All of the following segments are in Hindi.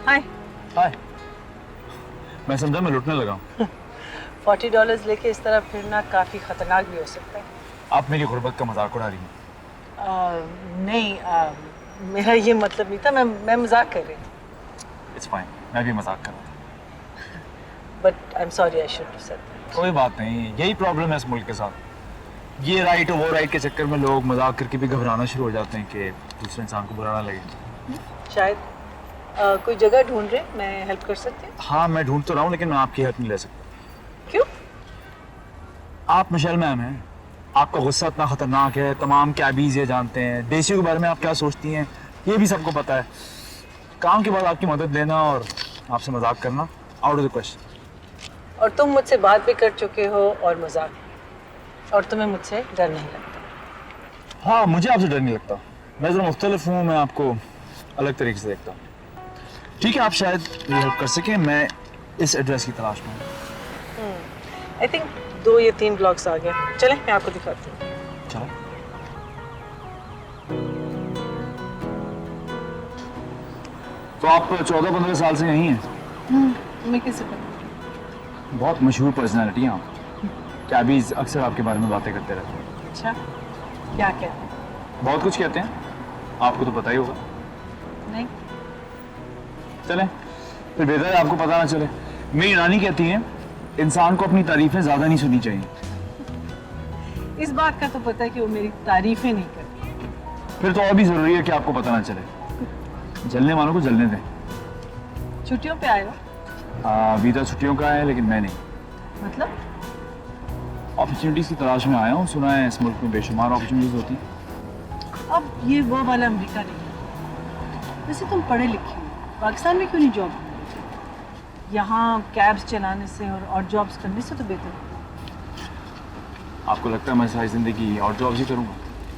हाय। हाय। मैं समझा मैं लुटने लगा हूँ। $40 लेके इस तरह फिरना काफी खतरनाक भी हो सकता है। आप मेरी गुर्बत का मजाक उड़ा रही हैं। नहीं, मेरा ये मतलब नहीं था। मैं मजाक कर रही थी। इट्स फाइन, मैं भी मजाक कर रहा था। But I am sorry, I should have said. कोई बात नहीं, यही प्रॉब्लम है इस मुल्क के साथ। ये राइट और वो राइट के चक्कर में लोग मजाक करके भी घबराना शुरू हो जाते हैं कि दूसरे इंसान को बुरा ना लगे। शायद कोई जगह ढूंढ रहे, मैं हेल्प कर सकती हूँ? हाँ, मैं ढूंढ तो रहा हूँ, लेकिन मैं आपकी हेल्प नहीं ले सकता। क्यों? आप मिशेल मैम हैं, आपका गुस्सा इतना खतरनाक है, तमाम कैबीज ये जानते हैं। देसियों के बारे में आप क्या सोचती हैं ये भी सबको पता है। काम के बाद आपकी मदद लेना और आपसे मजाक करना आउट ऑफ द क्वेश्चन। और तुम मुझसे बात भी कर चुके हो और मजाक, और तुम्हें मुझसे डर नहीं लगता? हाँ, मुझे आपसे डर नहीं लगता। मैं ज़रा मुख्तलिफ हूँ, मैं आपको अलग तरीके से देखता हूँ। ठीक है, आप शायद ये हेल्प कर सकें। मैं इस एड्रेस की तलाश में हूँ। आई थिंक 2 या 3 ब्लॉक्स आ गए। चलें, मैं आपको दिखाती हूँ। चलो। तो आप 14-15 साल से यहीं हैं? मैं किसे पता? बहुत मशहूर पर्सनैलिटी हैं आप। कैबीज अक्सर आपके बारे में बातें करते रहते हैं। अच्छा, क्या कहते हैं? बहुत कुछ कहते हैं, आपको तो पता ही होगा। नहीं। चलें, फिर बेहतर है आपको पता ना चले। मेरी नानी कहती हैं इंसान को अपनी तारीफें ज्यादा नहीं सुननी चाहिए। इस बात का तो पता है कि वो मेरी तारीफें नहीं करती। फिर तो और भी जरूरी है कि आपको पता ना चले। जलने वालों को जलने दें। छुट्टियों पे आए हो? अभी तो छुट्टियों का है, लेकिन मैं नहीं। मतलब? अपॉर्चुनिटीज की तलाश में आया हूँ। सुना है इस मुल्क में बेशुमार अपॉर्चुनिटीज होती हैं। अब ये वो वाला अमेरिका नहीं है। वैसे तुम पढ़े लिखे हो, पाकिस्तान में क्यों नहीं जॉब? यहाँ कैब्स चलाने से और जॉब्स करने से तो बेहतर है। आपको लगता है मैं सारी जिंदगी और जॉब्स ही करूँगा?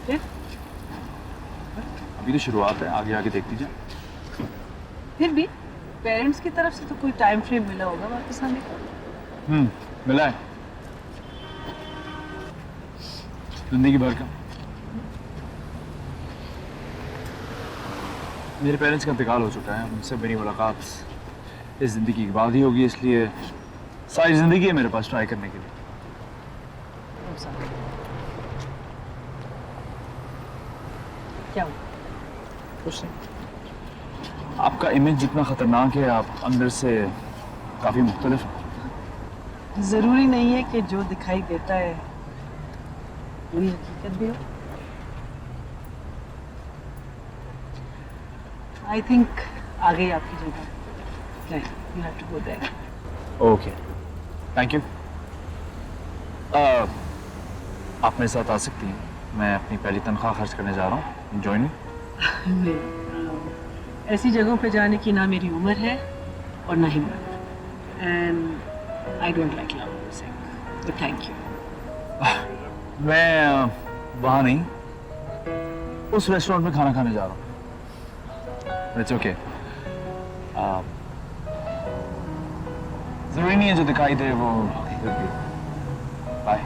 फिर अभी तो शुरुआत है, आगे आगे देखती जाए। फिर भी पेरेंट्स की तरफ से तो कोई टाइम फ्रेम मिला होगा वापस आने का? मिला है, जिंदगी भर का। मेरे पेरेंट्स का इंतकाल हो चुका है, उनसे मेरी मुलाकात इस जिंदगी के बाद ही होगी, इसलिए सारी जिंदगी है मेरे पास ट्राई करने के लिए। क्या हुआ? कुछ नहीं। आपका इमेज जितना खतरनाक है, आप अंदर से काफी मुख्तलिफ हैं। जरूरी नहीं है कि जो दिखाई देता है पूरी हकीकत भी हो। आई थिंक आ गई आपकी जगह। You have to go there. Okay, thank you. आप मेरे साथ आ सकती हैं। मैं अपनी पहली तनख्वाह खर्च करने जा रहा हूँ। Join me. नहीं, ऐसी जगहों पे जाने की ना मेरी उम्र है और ना हिम्मत। And I don't like love music, but thank you. मैं वहाँ नहीं, उस रेस्टोरेंट में खाना खाने जा रहा हूँ। It's okay. जरूरी नहीं है जो दिखाई दे वो हकीकत भी। बाय।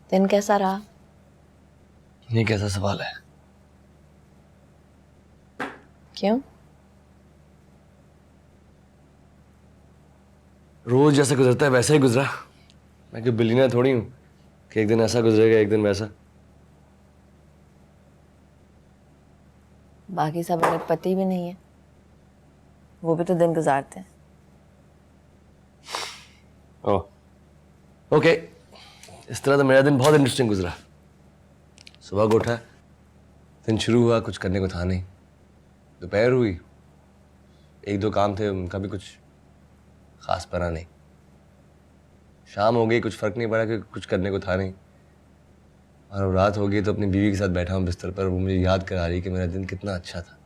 दिन कैसा रहा? ये कैसा सवाल है? क्यों? रोज जैसा गुजरता है वैसा ही गुजरा। मैं कोई बिलियनर थोड़ी हूँ कि एक दिन ऐसा गुजरेगा एक दिन वैसा। बाकी सब अरबपति भी नहीं है, वो भी तो दिन गुजारते हैं। ओह ओके, इस तरह तो मेरा दिन बहुत इंटरेस्टिंग गुजरा। सुबह को उठा, दिन शुरू हुआ, कुछ करने को था नहीं। दोपहर हुई, 1-2 काम थे, उनका भी कुछ खास बना नहीं। शाम हो गई, कुछ फर्क नहीं पड़ा कि कुछ करने को था नहीं। और अब रात हो गई तो अपनी बीवी के साथ बैठा हूँ बिस्तर पर, वो मुझे याद करा रही कि मेरा दिन कितना अच्छा था।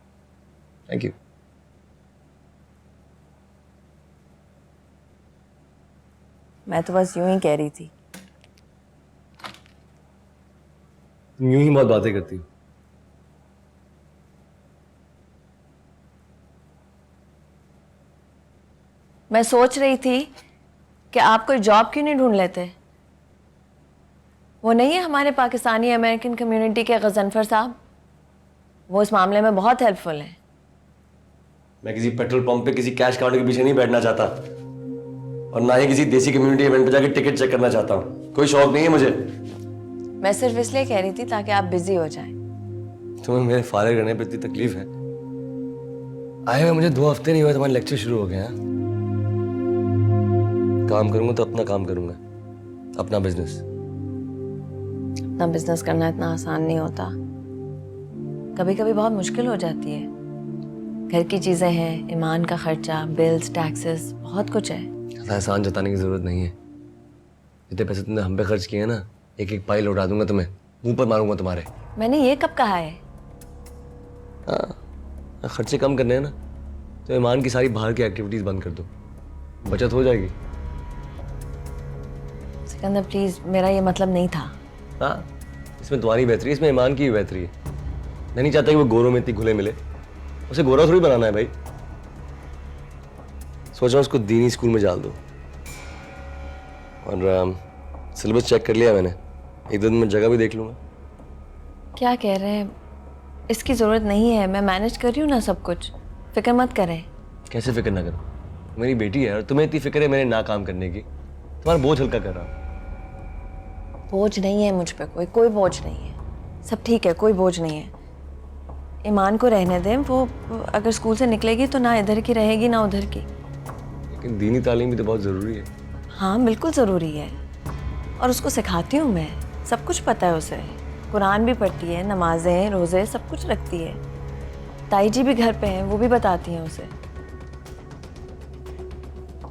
Thank you. मैं तो बस यूं ही कह रही थी। तुम यूं ही बहुत बातें करती हो। मैं सोच रही थी कि आप कोई जॉब क्यों नहीं ढूंढ लेते। वो नहीं है हमारे पाकिस्तानी अमेरिकन कम्युनिटी के गजनफर साहब, वो इस मामले में बहुत हेल्पफुल हैं। मैं किसी पेट्रोल पंप पे किसी कैश काउंटर के पीछे नहीं बैठना चाहता, और ना ही किसी देसी कम्युनिटी इवेंट पे जाके टिकट चेक करना चाहता हूँ। कोई शौक नहीं है मुझे। मैं सिर्फ इसलिए कह रही थी ताकि आप बिजी हो जाएं। तुम्हें मेरे फारिग रहने पे इतनी तकलीफ है? आए हुए मुझे 2 हफ्ते नहीं हुए, तुम्हारे लेक्चर शुरू हो गए हैं। काम करूंगा तो अपना काम करूंगा, अपना बिजनेस। अपना बिजनेस करना इतना आसान नहीं होता, कभी कभी बहुत मुश्किल हो जाती है। घर की चीजें हैं, ईमान का खर्चा, बिल्स, टैक्सेस, बहुत कुछ है। एहसान जताने की जरूरत नहीं है। जितने पैसे तुमने हम पे खर्च किए हैं ना, एक एक पाई लौटा दूंगा तुम्हें, मुंह पर मारूंगा तुम्हारे। मैंने ये कब कहा है? हाँ, खर्चे कम करने हैं ना, तो ईमान की सारी बाहर की एक्टिविटीज बंद कर दो, बचत हो जाएगी। सिकंदर प्लीज, मेरा ये मतलब नहीं था। हाँ, इसमें तुम्हारी बेहतरी, इसमें ईमान की भी बेहतरी है। मैं नहीं चाहता कि वो गोरों में इतनी घुले मिले, उसे गोरा थोड़ी बनाना है भाई। सोच रहा हूँ उसको दीनी स्कूल में डाल दो। और सिलेबस चेक कर लिया मैंने, 1-2 दिन में जगह भी देख लूंगा। क्या कह रहे हैं? इसकी जरूरत नहीं है, मैं मैनेज कर रही हूँ ना सब कुछ, फिक्र मत करें। कैसे फिक्र ना करो? मेरी बेटी है और तुम्हें इतनी फिक्र है मेरे ना काम करने की। तुम्हारा बोझ हल्का कर रहा हूँ। बोझ नहीं है मुझ पे, कोई बोझ नहीं है, सब ठीक है, कोई बोझ नहीं है। ईमान को रहने दें, वो अगर स्कूल से निकलेगी तो ना इधर की रहेगी ना उधर की। लेकिन दीनी तालीम भी तो बहुत ज़रूरी है। हाँ बिल्कुल ज़रूरी है, और उसको सिखाती हूँ मैं, सब कुछ पता है उसे। कुरान भी पढ़ती है, नमाजें, रोज़े, सब कुछ रखती है। ताई जी भी घर पे हैं, वो भी बताती हैं उसे।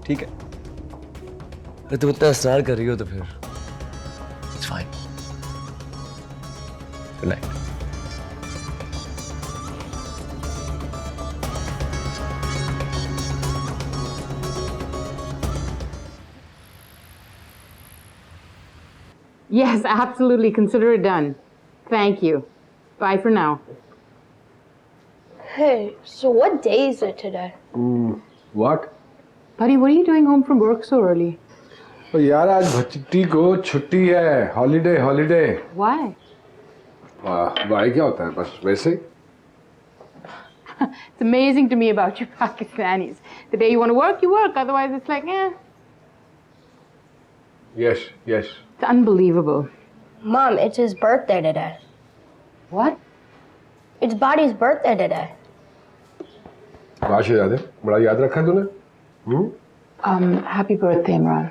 ठीक है, अगर तुम इतना इसरार कर रही हो तो फिर it's fine. Good night. Yes, absolutely. Consider it done. Thank you. Bye for now. Hey, so what day is it today? What? Buddy, what are you doing home from work so early? तो यार आज भट्टी को छुट्टी है, हॉलीडे हॉलीडे। Why? वाई क्या होता है? बस वैसे ही। It's amazing to me about you Pakistanis. The day you want to work, you work. Otherwise, it's like, eh. Yes, yes. It's unbelievable. Mom, it's his birthday today. What? It's Buddy's birthday today. वाह शहजादे, बड़ा याद रखा है तूने। Happy birthday, Imran.